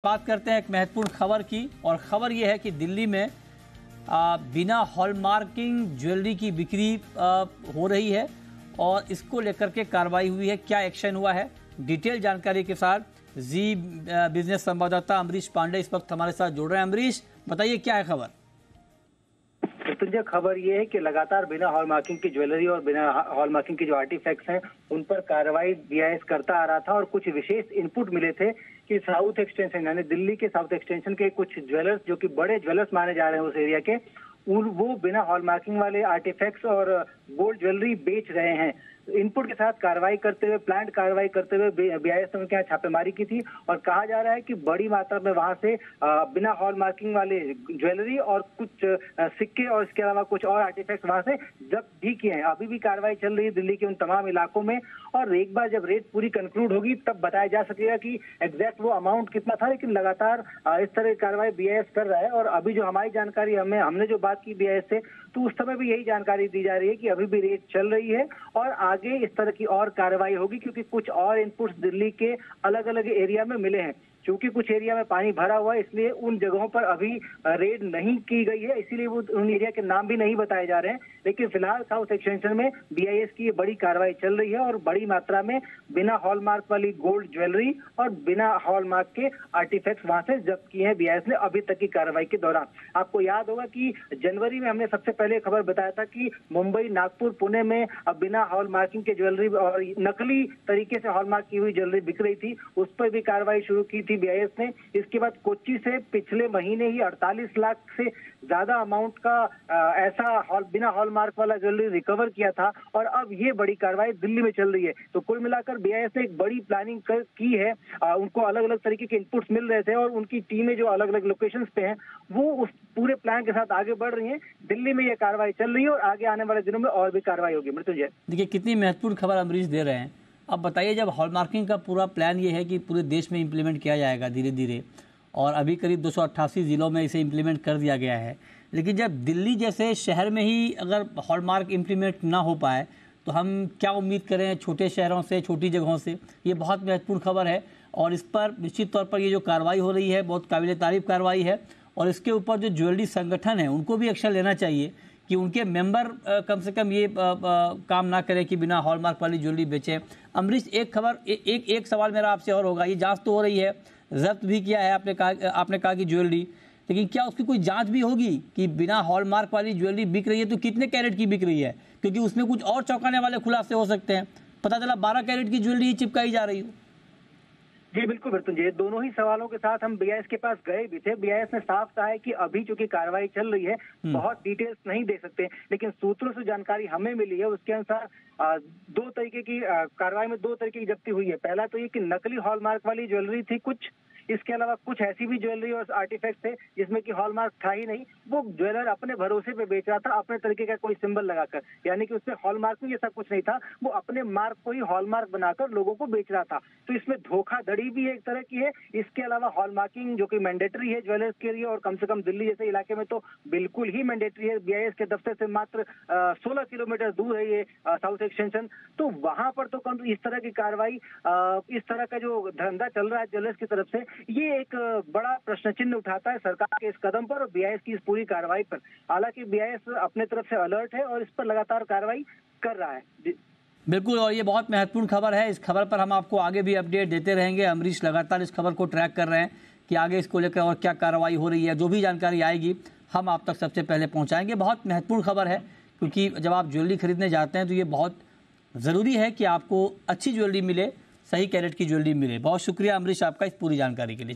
बात करते हैं एक महत्वपूर्ण खबर की, और खबर यह है कि दिल्ली में बिना हॉलमार्किंग ज्वेलरी की बिक्री हो रही है और इसको लेकर के कार्रवाई हुई है। क्या एक्शन हुआ है, डिटेल जानकारी के साथ जी बिजनेस संवाददाता अमरीश पांडे इस वक्त हमारे साथ जुड़ रहे हैं। अमरीश, बताइए क्या है खबर। मृत्युंजय, खबर ये है कि लगातार बिना हॉलमार्किंग की ज्वेलरी और बिना हॉलमार्किंग के जो आर्टिफैक्ट्स हैं उन पर कार्रवाई बीआईएस करता आ रहा था और कुछ विशेष इनपुट मिले थे कि साउथ एक्सटेंशन यानी दिल्ली के साउथ एक्सटेंशन के कुछ ज्वेलर्स जो कि बड़े ज्वेलर्स माने जा रहे हैं उस एरिया के, वो बिना हॉलमार्किंग वाले आर्टिफैक्ट्स और गोल्ड ज्वेलरी बेच रहे हैं। इनपुट के साथ कार्रवाई करते हुए, प्लांट कार्रवाई करते हुए बीआईएस ने उनके यहाँ छापेमारी की थी और कहा जा रहा है कि बड़ी मात्रा में वहां से बिना हॉलमार्किंग वाले ज्वेलरी और कुछ सिक्के और इसके अलावा कुछ और आर्टिफैक्ट्स वहां से जब्त भी किए हैं। अभी भी कार्रवाई चल रही है दिल्ली के उन तमाम इलाकों में और एक बार जब रेड पूरी कंक्लूड होगी तब बताया जा सकेगा कि एग्जैक्ट वो अमाउंट कितना था। लेकिन लगातार इस तरह की कार्रवाई बीआईएस कर रहा है और अभी जो हमारी जानकारी हमने जो बात की बीआईएस से, तो उस समय भी यही जानकारी दी जा रही है कि अभी भी रेड चल रही है और आगे इस तरह की और कार्रवाई होगी, क्योंकि कुछ और इनपुट्स दिल्ली के अलग अलग एरिया में मिले हैं। क्योंकि कुछ एरिया में पानी भरा हुआ है इसलिए उन जगहों पर अभी रेड नहीं की गई है, इसीलिए वो उन एरिया के नाम भी नहीं बताए जा रहे हैं। लेकिन फिलहाल साउथ एक्सटेंशन में बीआईएस की ये बड़ी कार्रवाई चल रही है और बड़ी मात्रा में बिना हॉलमार्क वाली गोल्ड ज्वेलरी और बिना हॉलमार्क के आर्टिफैक्ट्स वहां से जब्त किए हैं बीआईएस ने अभी तक की कार्रवाई के दौरान। आपको याद होगा कि जनवरी में हमने सबसे पहले खबर बताया था कि मुंबई, नागपुर, पुणे में अब बिना हॉलमार्किंग के ज्वेलरी और नकली तरीके से हॉलमार्क की हुई ज्वेलरी बिक रही थी, उस पर भी कार्रवाई शुरू की थी बीआईएस ने। इसके बाद कोच्चि से पिछले महीने ही 48 लाख से ज्यादा अमाउंट का ऐसा बिना हॉलमार्क वाला ज्वेलरी रिकवर किया था और अब ये बड़ी कार्रवाई दिल्ली में चल रही है। तो कुल मिलाकर बीआईएस ने एक बड़ी प्लानिंग की है। उनको अलग अलग तरीके के इनपुट्स मिल रहे थे और उनकी टीमें जो अलग अलग लोकेशंस पे हैं वो उस पूरे प्लान के साथ आगे बढ़ रही है। दिल्ली में ये कार्रवाई चल रही है और आगे आने वाले दिनों में और भी कार्रवाई होगी। मृत्युंजय, देखिए कितनी महत्वपूर्ण खबर अमरीश दे रहे हैं। अब बताइए, जब हॉलमार्किंग का पूरा प्लान ये है कि पूरे देश में इम्प्लीमेंट किया जाएगा धीरे धीरे और अभी करीब 288 ज़िलों में इसे इम्प्लीमेंट कर दिया गया है, लेकिन जब दिल्ली जैसे शहर में ही अगर हॉलमार्क इम्प्लीमेंट ना हो पाए तो हम क्या उम्मीद करें छोटे शहरों से, छोटी जगहों से। ये बहुत महत्वपूर्ण खबर है और इस पर निश्चित तौर पर ये जो कार्रवाई हो रही है बहुत काबिल तारीफ कार्रवाई है और इसके ऊपर जो ज्वेलरी संगठन है उनको भी एक्शन लेना चाहिए कि उनके मेंबर कम से कम ये काम ना करें कि बिना हॉलमार्क वाली ज्वेलरी बेचें। अमरीश, एक खबर एक सवाल मेरा आपसे और होगा, ये जांच तो हो रही है, जब्त भी किया है आपने कहा कि ज्वेलरी, लेकिन क्या उसकी कोई जांच भी होगी कि बिना हॉलमार्क वाली ज्वेलरी बिक रही है तो कितने कैरेट की बिक रही है, क्योंकि उसमें कुछ और चौंकाने वाले खुलासे हो सकते हैं। पता चला 12 कैरेट की ज्वेलरी चिपकाई जा रही हो। जी बिल्कुल मृत्युंजय, दोनों ही सवालों के साथ हम बीआईएस के पास गए भी थे। बीआईएस ने साफ कहा है कि अभी चूंकि कार्रवाई चल रही है बहुत डिटेल्स नहीं दे सकते, लेकिन सूत्रों से जानकारी हमें मिली है उसके अनुसार दो तरीके की कार्रवाई में 2 तरीके की जब्ती हुई है। पहला तो ये कि नकली हॉलमार्क वाली ज्वेलरी थी कुछ, इसके अलावा कुछ ऐसी भी ज्वेलरी और आर्टिफैक्ट थे जिसमें कि हॉलमार्क था ही नहीं। वो ज्वेलर अपने भरोसे पे बेच रहा था अपने तरीके का कोई सिंबल लगाकर, यानी कि उसमें हॉलमार्किंग जैसा कुछ नहीं था, वो अपने मार्क को ही हॉलमार्क बनाकर लोगों को बेच रहा था। तो इसमें धोखाधड़ी भी एक तरह की है। इसके अलावा हॉलमार्किंग जो कि मैंडेटरी है ज्वेलर्स के लिए और कम से कम दिल्ली जैसे इलाके में तो बिल्कुल ही मैंडेटरी है। बीआईएस के दफ्तर से मात्र 16 किलोमीटर दूर है ये साउथ एक्सटेंशन, तो वहां पर तो कम इस तरह की कार्रवाई, इस तरह का जो धंधा चल रहा है ज्वेलर्स की तरफ से, ये एक बड़ा प्रश्न चिन्ह उठाता है सरकार के इस कदम पर और बीआईएस की इस पूरी कार्रवाई पर। हालांकि बीआईएस अपने तरफ से अलर्ट है और इस पर लगातार कार्रवाई कर रहा है। बिल्कुल, और ये बहुत महत्वपूर्ण खबर है। इस खबर पर हम आपको आगे भी अपडेट देते रहेंगे। अमरीश लगातार इस खबर को ट्रैक कर रहे हैं कि आगे इसको लेकर और क्या कार्रवाई हो रही है। जो भी जानकारी आएगी हम आप तक सबसे पहले पहुंचाएंगे। बहुत महत्वपूर्ण खबर है क्योंकि जब आप ज्वेलरी खरीदने जाते हैं तो ये बहुत ज़रूरी है कि आपको अच्छी ज्वेलरी मिले, सही कैरेट की ज्वेलरी मिले। बहुत शुक्रिया अमरीश आपका इस पूरी जानकारी के लिए।